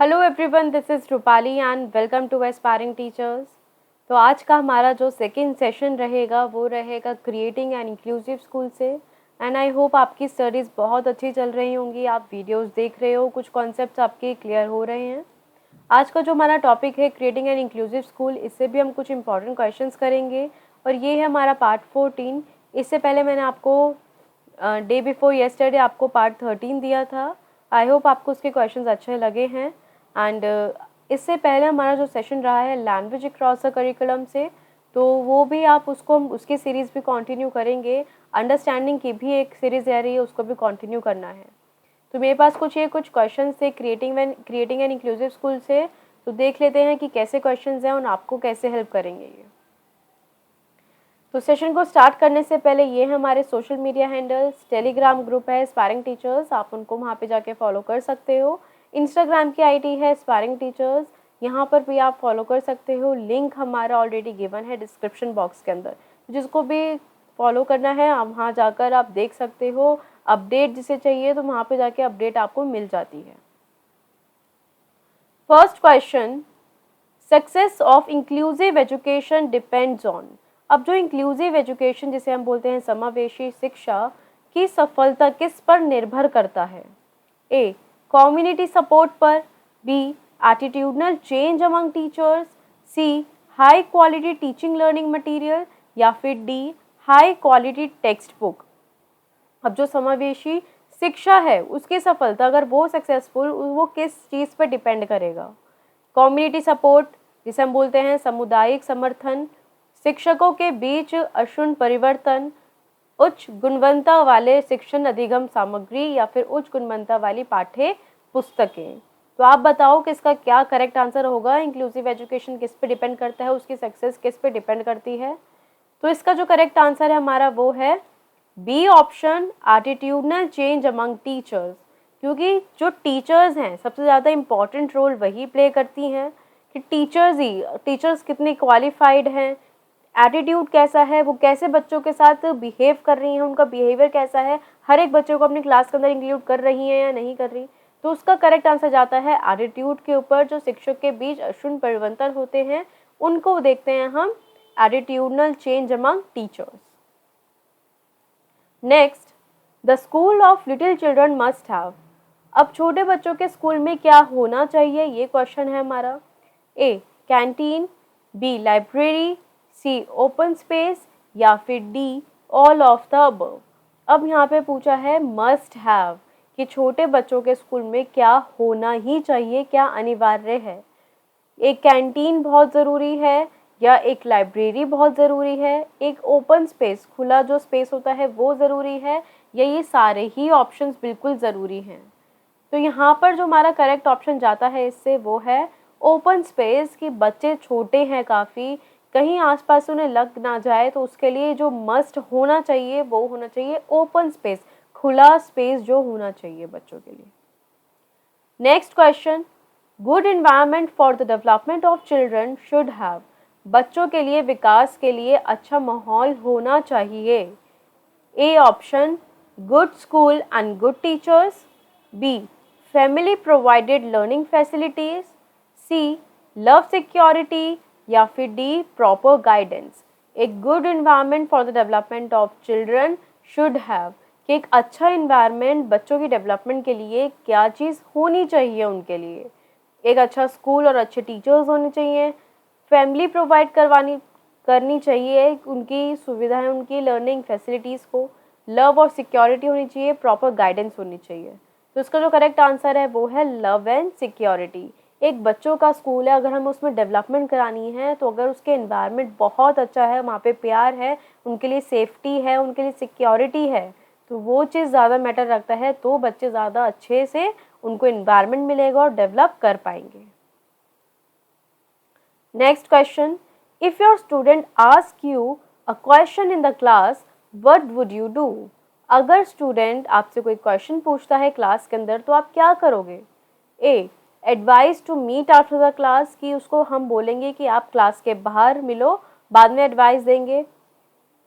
Hello everyone, this is Rupali and welcome to aspiring teachers. तो आज का हमारा जो सेकंड सेशन रहेगा वो रहेगा क्रिएटिंग एन इंक्लूसिव स्कूल से। एंड आई होप आपकी स्टडीज़ बहुत अच्छी चल रही होंगी, आप वीडियोस देख रहे हो, कुछ कॉन्सेप्ट्स आपके क्लियर हो रहे हैं। आज का जो हमारा टॉपिक है क्रिएटिंग एन इंक्लूसिव स्कूल, इससे भी हम कुछ इंपॉर्टेंट क्वेश्चंस करेंगे और ये है हमारा पार्ट 14। इससे पहले मैंने आपको डे बिफोर येस्टरडे आपको पार्ट 13 दिया था। आई होप आपको उसके क्वेश्चंस अच्छे लगे हैं। एंड इससे पहले हमारा जो सेशन रहा है लैंग्वेज अक्रॉस द करिकुलम से, तो वो भी आप उसको उसकी सीरीज़ भी कंटिन्यू करेंगे। अंडरस्टैंडिंग की भी एक सीरीज़ रह रही है, उसको भी कंटिन्यू करना है। तो मेरे पास कुछ क्वेश्चंस थे क्रिएटिंग एन इंक्लूसिव स्कूल से। तो देख लेते हैं कि कैसे क्वेश्चंस हैं और आपको कैसे हेल्प करेंगे ये। तो सेशन को स्टार्ट करने से पहले ये है हमारे social media handles. Telegram group है एस्पायरिंग टीचर्स, आप उनको वहाँ पे जाके फॉलो कर सकते हो। इंस्टाग्राम की आईडी है एस्पायरिंग टीचर्स, यहाँ पर भी आप फॉलो कर सकते हो। लिंक हमारा ऑलरेडी गिवन है डिस्क्रिप्शन बॉक्स के अंदर, जिसको भी फॉलो करना है आप वहाँ जाकर आप देख सकते हो। अपडेट जिसे चाहिए तो वहाँ पे जाके अपडेट आपको मिल जाती है। First question, success of inclusive education depends on. अब जो इंक्लूसिव एजुकेशन जिसे हम बोलते हैं समावेशी शिक्षा की सफलता किस पर निर्भर करता है? ए, कम्युनिटी सपोर्ट पर, B, attitudinal change among teachers, C, high quality teaching learning material, या फिर D, high quality text book. अब जो समावेशी शिक्षा है उसकी सफलता, अगर वो सक्सेसफुल, वो किस चीज़ पर डिपेंड करेगा? कम्युनिटी सपोर्ट जिसे हम बोलते हैं सामुदायिक समर्थन, शिक्षकों के बीच अक्षुण्ण परिवर्तन, उच्च गुणवत्ता वाले शिक्षण अधिगम सामग्री, या फिर उच्च गुणवत्ता वाली पाठ्य पुस्तकें। तो आप बताओ कि इसका क्या करेक्ट आंसर होगा? इंक्लूसिव एजुकेशन किस पे डिपेंड करता है, उसकी सक्सेस किस पे डिपेंड करती है? तो इसका जो करेक्ट आंसर है हमारा वो है B option, attitudinal change among teachers. क्योंकि जो टीचर्स हैं सबसे ज़्यादा इम्पॉर्टेंट रोल वही प्ले करती हैं कि टीचर्स कितने क्वालिफाइड हैं, एटीट्यूड कैसा है, वो कैसे बच्चों के साथ बिहेव कर रही हैं, उनका बिहेवियर कैसा है, हर एक बच्चे को अपनी क्लास के अंदर इंक्लूड कर रही हैं या नहीं कर रही। तो उसका करेक्ट आंसर जाता है एटीट्यूड के ऊपर। जो शिक्षक के बीच अक्षुण्ण परिवर्तन होते हैं उनको देखते हैं हम attitudinal change among teachers. Next, the school of little children must have. अब छोटे बच्चों के स्कूल में क्या होना चाहिए, ये क्वेश्चन है हमारा। ए, कैंटीन, बी, लाइब्रेरी, सी, ओपन स्पेस, या फिर D, all of the above. अब यहाँ पे पूछा है मस्ट हैव कि छोटे बच्चों के स्कूल में क्या होना ही चाहिए, क्या अनिवार्य है। एक कैंटीन बहुत ज़रूरी है, या एक लाइब्रेरी बहुत ज़रूरी है, एक ओपन स्पेस खुला जो स्पेस होता है वो ज़रूरी है, या ये सारे ही ऑप्शंस बिल्कुल ज़रूरी हैं? तो यहाँ पर जो हमारा करेक्ट ऑप्शन जाता है इससे वो है ओपन स्पेस। कि बच्चे छोटे हैं काफ़ी, कहीं आसपास उन्हें लग ना जाए, तो उसके लिए जो मस्ट होना चाहिए वो होना चाहिए ओपन स्पेस, खुला स्पेस जो होना चाहिए बच्चों के लिए। Next question, good environment for the development of children should have. बच्चों के लिए विकास के लिए अच्छा माहौल होना चाहिए। A option, good school and good teachers, B, family provided learning facilities, C, love security, या फिर डी, प्रॉपर गाइडेंस। एक good environment for the development of children should have कि एक अच्छा इन्वायरमेंट बच्चों की डेवलपमेंट के लिए क्या चीज़ होनी चाहिए उनके लिए। एक अच्छा स्कूल और अच्छे टीचर्स होने चाहिए, फैमिली प्रोवाइड करनी चाहिए उनकी सुविधाएं, उनकी लर्निंग फैसिलिटीज़ को, लव और सिक्योरिटी होनी चाहिए, प्रॉपर गाइडेंस होनी चाहिए। तो इसका जो करेक्ट आंसर है वो है लव एंड सिक्योरिटी। एक बच्चों का स्कूल है, अगर हम उसमें डेवलपमेंट करानी है तो अगर उसके एनवायरनमेंट बहुत अच्छा है, वहाँ पे प्यार है, उनके लिए सेफ्टी है, उनके लिए सिक्योरिटी है, तो वो चीज़ ज़्यादा मैटर रखता है, तो बच्चे ज़्यादा अच्छे से उनको एनवायरनमेंट मिलेगा और डेवलप कर पाएंगे। Next question, if your student ask you a question in the class, what would you do? अगर स्टूडेंट आपसे कोई क्वेश्चन पूछता है क्लास के अंदर तो आप क्या करोगे? A, advice to meet after the class, कि उसको हम बोलेंगे कि आप क्लास के बाहर मिलो, बाद में एडवाइस देंगे।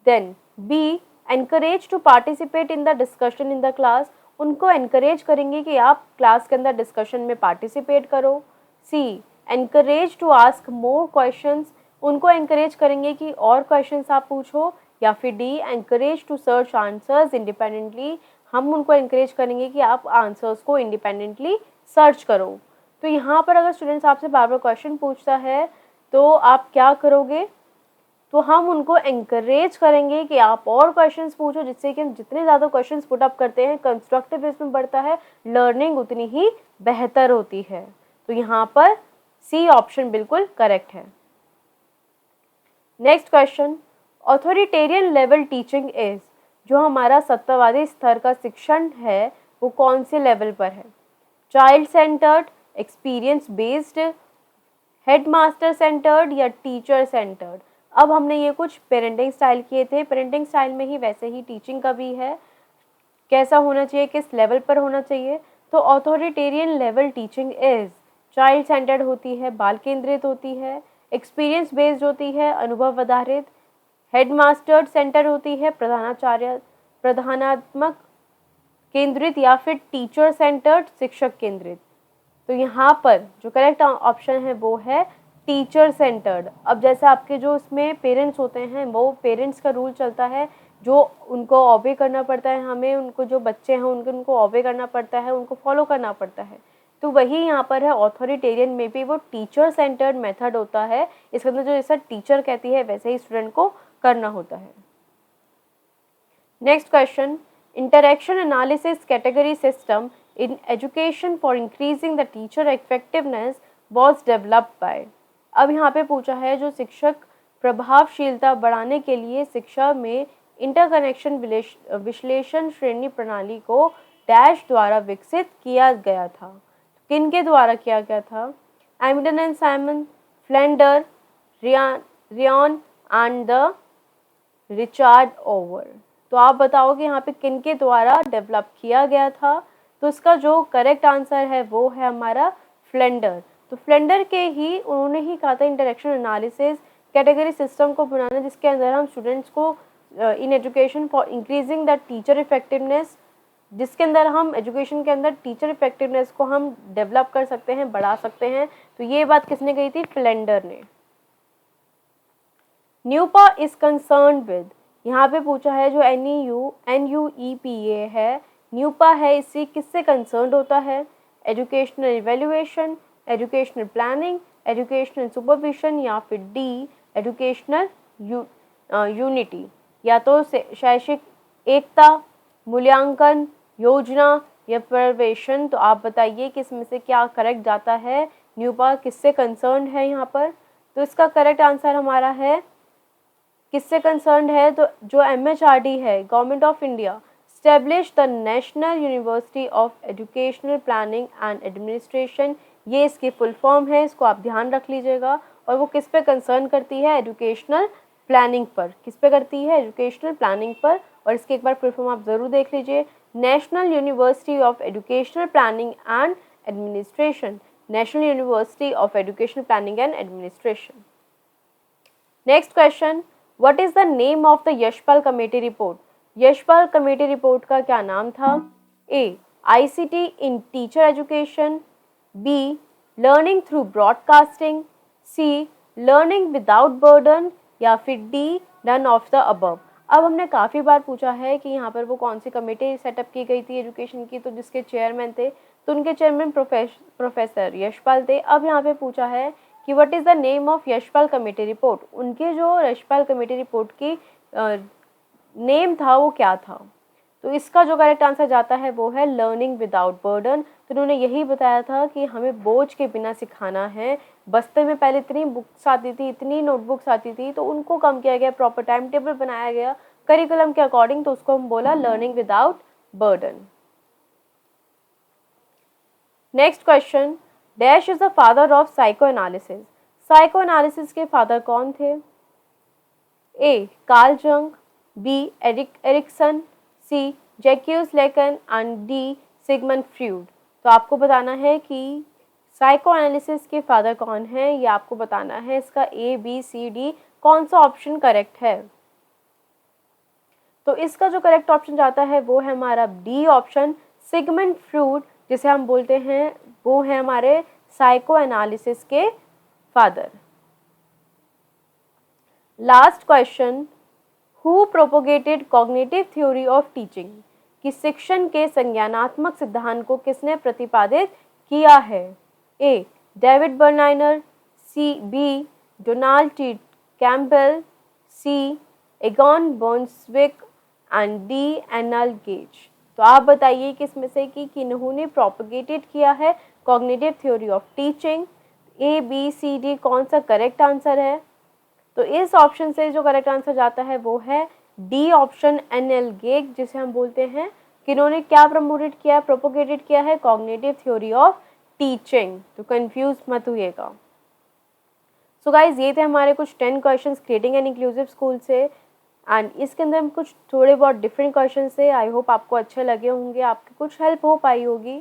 Then B, encourage to participate in the discussion in the class, उनको एनकरेज करेंगे कि आप क्लास के अंदर डिस्कशन में पार्टिसिपेट करो। C, encourage to ask more questions, उनको एनकरेज करेंगे कि और क्वेश्चंस आप पूछो। या फिर D, encourage to search answers independently, हम उनको एनकरेज करेंगे कि आप आंसर्स को इंडिपेंडेंटली सर्च करो। तो यहाँ पर अगर स्टूडेंट्स आपसे बार बार क्वेश्चन पूछता है तो आप क्या करोगे? तो हम उनको एनकरेज करेंगे कि आप और क्वेश्चंस पूछो, जिससे कि हम जितने ज़्यादा क्वेश्चंस पुट अप करते हैं, कंस्ट्रक्टिव इसमें बढ़ता है, लर्निंग उतनी ही बेहतर होती है। तो यहाँ पर सी ऑप्शन बिल्कुल करेक्ट है। Next question, authoritarian level teaching is, जो हमारा सत्तावादी स्तर का शिक्षण है वो कौन से लेवल पर है? Child centred, experience based, headmaster centred या टीचर सेंटर्ड? अब हमने ये कुछ पेरेंटिंग स्टाइल किए थे, पेरेंटिंग स्टाइल में ही वैसे ही टीचिंग का भी है, कैसा होना चाहिए, किस लेवल पर होना चाहिए। तो authoritarian level teaching is child centred होती है, बाल केंद्रित होती है, एक्सपीरियंस बेस्ड होती है, अनुभव आधारित, हेडमास्टर्ड सेंटर होती है, प्रधानात्मक केंद्रित, या फिर टीचर सेंटर्ड शिक्षक केंद्रित। तो यहाँ पर जो करेक्ट ऑप्शन है वो है टीचर सेंटर्ड। अब जैसे आपके जो इसमें पेरेंट्स होते हैं वो पेरेंट्स का रूल चलता है, जो उनको ऑबे करना पड़ता है, हमें उनको जो बच्चे हैं उनको ऑबे करना पड़ता है, उनको फॉलो करना पड़ता है। तो वही यहाँ पर है, ऑथोरिटेरियन में भी वो टीचर सेंटर्ड मेथड होता है, इसके अंदर जो जैसा टीचर कहती है वैसे ही स्टूडेंट को करना होता है। Next question, interaction analysis category system in education for increasing the teacher effectiveness was developed by। अब यहाँ पे पूछा है जो शिक्षक प्रभावशीलता बढ़ाने के लिए शिक्षा में इंटरकनेक्शन विश्लेषण श्रेणी प्रणाली को डैश द्वारा विकसित किया गया था। किन के द्वारा किया गया था? Amidon and Simon, Flander, Ryan and the Richard Over. तो आप बताओ कि यहाँ पे किन के द्वारा डेवलप किया गया था? तो इसका जो करेक्ट आंसर है वो है हमारा फ्लेंडर। तो फ्लेंडर के ही उन्होंने ही कहा था इंटरेक्शन एनालिसिस कैटेगरी सिस्टम को बनाना, जिसके अंदर हम स्टूडेंट्स को in education for increasing the teacher effectiveness, जिसके अंदर हम एजुकेशन के अंदर टीचर इफेक्टिवनेस को हम डेवलप कर सकते हैं, बढ़ा सकते हैं। तो ये बात किसने कही थी? फ्लेंडर ने। न्यूपा इज कंसर्न विद, यहाँ पे पूछा है जो NUEPA है, न्यूपा है, इससे किससे कंसर्न होता है? Educational evaluation, educational planning, educational supervision, या फिर डी एजुकेशनल यूनिटी, या तो शैक्षिक एकता, मूल्यांकन, योजना या पर्यवेक्षण। तो आप बताइए कि इसमें से क्या करेक्ट जाता है? न्यूपा किससे कंसर्न है यहाँ पर? तो इसका करेक्ट आंसर हमारा है, किससे कंसर्न है? तो जो MHRD है, government of India, Establish the National University of Educational Planning and Administration, ये इसकी फुल फॉर्म है, इसको आप ध्यान रख लीजिएगा। और वो किस पे कंसर्न करती है? एजुकेशनल प्लानिंग पर। किस पे करती है? एजुकेशनल प्लानिंग पर। और इसकी एक बार फुल फॉर्म आप ज़रूर देख लीजिए, national university of educational planning and administration, national university of educational planning and administration. Next question, what is the name of the Yashpal committee report? Yashpal committee report का क्या नाम था? A, ICT in teacher education, B, learning through broadcasting, C, learning without burden, या फिर D, none of the above. अब हमने काफ़ी बार पूछा है कि यहाँ पर वो कौन सी कमेटी सेटअप की गई थी एजुकेशन की, तो जिसके चेयरमैन थे, तो उनके चेयरमैन प्रोफेसर यशपाल थे। अब यहाँ पे पूछा है कि what is the name of Yashpal committee report, उनके जो यशपाल कमेटी रिपोर्ट की नेम था वो क्या था? तो इसका जो करेक्ट आंसर जाता है वो है लर्निंग विदाउट बर्डन। तो उन्होंने यही बताया था कि हमें बोझ के बिना सिखाना है। बस्ते में पहले इतनी बुक्स आती थी, इतनी नोटबुक्स आती थी, तो उनको कम किया गया, प्रॉपर टाइम टेबल बनाया गया करिकुलम के अकॉर्डिंग, तो उसको हम बोला learning without burden. Next question, dash is the father of psycho analysis. Psycho analysis के फादर कौन थे? ए, कार्ल जंग, बी, एरिक्सन, सी, जैक्यूस लेकन एंड डी, सिगमंड फ्रूड। तो आपको बताना है कि साइको एनालिसिस के फादर कौन है, ये आपको बताना है। इसका ABCD कौन सा ऑप्शन करेक्ट है? तो इसका जो करेक्ट ऑप्शन जाता है वो है हमारा डी ऑप्शन, सिगमंड फ्रूड जिसे हम बोलते हैं वो है हमारे साइको एनालिसिस के father. Last question, who propagated cognitive theory of teaching, कि शिक्षण के संज्ञानात्मक सिद्धांत को किसने प्रतिपादित किया है? A David Berliner, B Donald T Campbell, C Egon Brunswik and D N L Gage. तो आप बताइए कि इसमें से कि किन्होंने प्रोपोगेटेड किया है cognitive theory of teaching. A B C D कौन सा करेक्ट आंसर है? तो इस ऑप्शन से जो करेक्ट आंसर जाता है वो है डी ऑप्शन, एनएल गेज, जिसे हम बोलते हैं किन्होंने क्या प्रमोटेड किया, प्रोपोगेटेड किया है कॉग्निटिव थ्योरी ऑफ टीचिंग। तो कंफ्यूज मत होइएगा। सो गाइज ये थे हमारे कुछ 10 questions creating an inclusive school से, एंड इसके अंदर हम कुछ थोड़े बहुत डिफरेंट क्वेश्चन से आई होप आपको अच्छे लगे होंगे, आपकी कुछ हेल्प हो पाई होगी।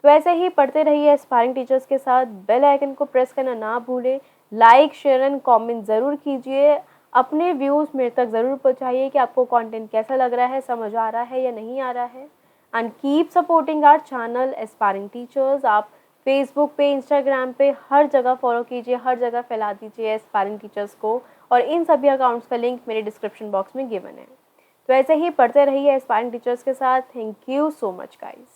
तो ऐसे ही पढ़ते रहिए एस्पायरिंग टीचर्स के साथ। बेल आइकन को प्रेस करना ना भूलें, लाइक शेयर एंड कमेंट ज़रूर कीजिए, अपने व्यूज़ मेरे तक ज़रूर पहुँचाइए कि आपको कंटेंट कैसा लग रहा है, समझ आ रहा है या नहीं आ रहा है। And keep supporting our channel aspiring teachers. आप फेसबुक पे, इंस्टाग्राम पे हर जगह फॉलो कीजिए, हर जगह फैला दीजिए एस्पायरिंग टीचर्स को, और इन सभी अकाउंट्स का लिंक मेरे डिस्क्रिप्शन बॉक्स में गिवन है। तो ऐसे ही पढ़ते रहिए एस्पायरिंग टीचर्स के साथ। Thank you so much guys.